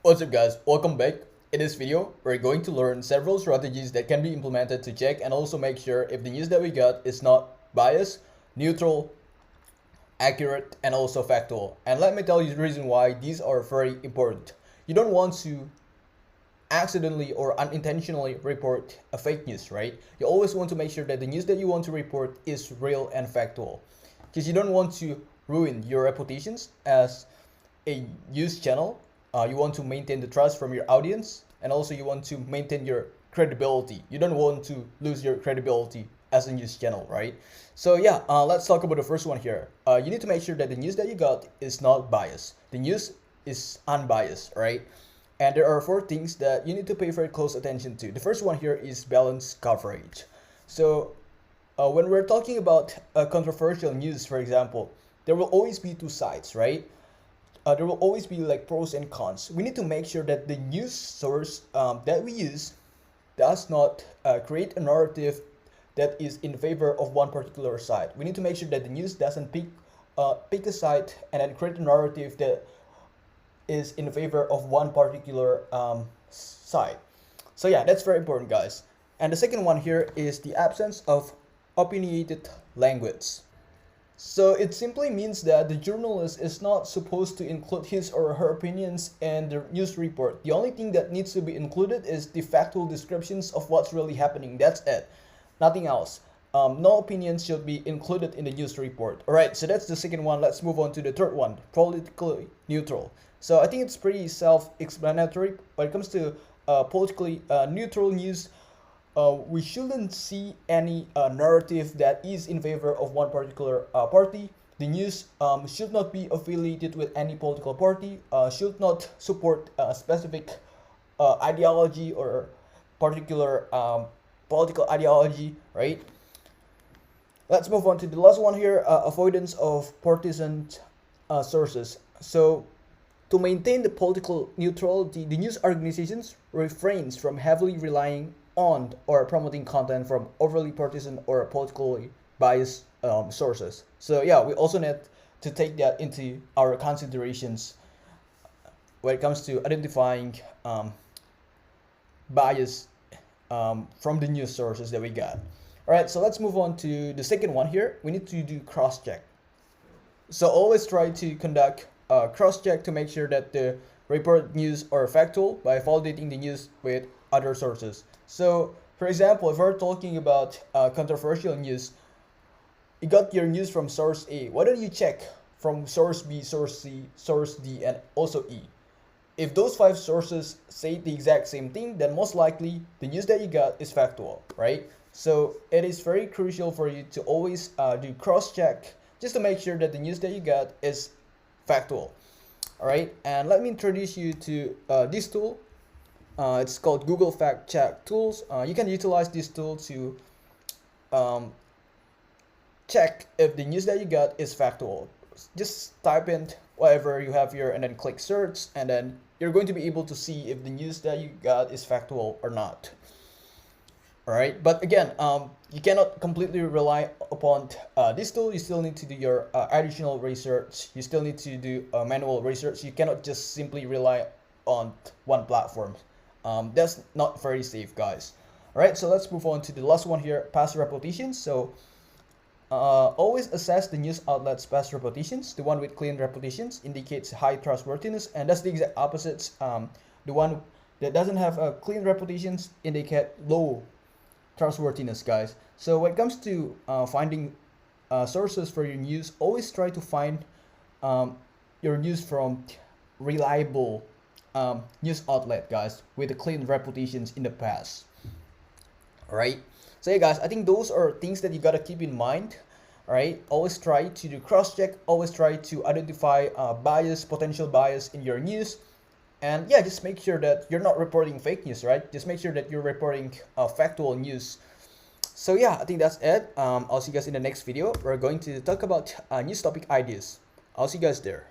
What's up guys, welcome back. In this video, we're going to learn several strategies that can be implemented to check and also make sure if the news that we got is not biased, neutral, accurate, and also factual. And let me tell you the reason why these are very important. You don't want to accidentally or unintentionally report a fake news, right? You always want to make sure that the news that you want to report is real and factual, because you don't want to ruin your reputations as a news channel. You want to maintain the trust from your audience, and also you want to maintain your credibility. You don't want to lose your credibility as a news channel, right? So yeah, let's talk about the first one here. You need to make sure that the news that you got is not biased. The news is unbiased, right? And there are 4 things that you need to pay very close attention to. The first one here is balanced coverage. So when we're talking about controversial news, for example, there will always be 2 sides, right? There will always be like pros and cons. We need to make sure that the news source that we use does not create a narrative that is in favor of one particular side. We need to make sure that the news doesn't pick a side and then create a narrative that is in favor of one particular side. So yeah, that's very important, guys. And the second one here is the absence of opinionated language. So it simply means that the journalist is not supposed to include his or her opinions in the news report. The only thing that needs to be included is the factual descriptions of what's really happening. That's it. Nothing else. No opinions should be included in the news report. Alright, so that's the second one. Let's move on to the third one, politically neutral. So I think it's pretty self-explanatory. When it comes to politically neutral news, we shouldn't see any narrative that is in favor of one particular party. The news should not be affiliated with any political party, should not support a specific ideology or particular political ideology, right? Let's move on to the last one here, avoidance of partisan sources. So to maintain the political neutrality, the news organizations refrains from heavily relying on or promoting content from overly partisan or politically biased sources. So yeah, we also need to take that into our considerations when it comes to identifying bias from the news sources that we got. All right, so let's move on to the second one here. We need to do cross-check. So always try to conduct cross-check to make sure that the report news are factual by validating the news with other sources. So for example, if we're talking about controversial news, you got your news from source A. Why don't you check from source B, source C, source D, and also E? If those 5 sources say the exact same thing, then most likely the news that you got is factual, right? So it is very crucial for you to always do cross-check just to make sure that the news that you got is factual. All right, and let me introduce you to this tool. It's called Google Fact Check Tools. You can utilize this tool to check if the news that you got is factual. Just type in whatever you have here and then click search, and then you're going to be able to see if the news that you got is factual or not. Alright, but again, you cannot completely rely upon this tool. You still need to do your additional research. You still need to do manual research. You cannot just simply rely on one platform. That's not very safe, guys. Alright, so let's move on to the last one here, past reputations. So always assess the news outlet's past reputations. The one with clean reputations indicates high trustworthiness, and that's the exact opposite. The one that doesn't have a clean reputations indicate low trustworthiness, guys. So when it comes to finding sources for your news, always try to find your news from reliable news outlet, guys, with the clean reputations in the past. All right, so yeah, guys, I think those are things that you gotta keep in mind. All right, always try to do cross-check, always try to identify bias, potential bias in your news. And yeah, just make sure that you're not reporting fake news, right? Just make sure that you're reporting factual news. So yeah, I think that's it. I'll see you guys in the next video. We're going to talk about news topic ideas. I'll see you guys there.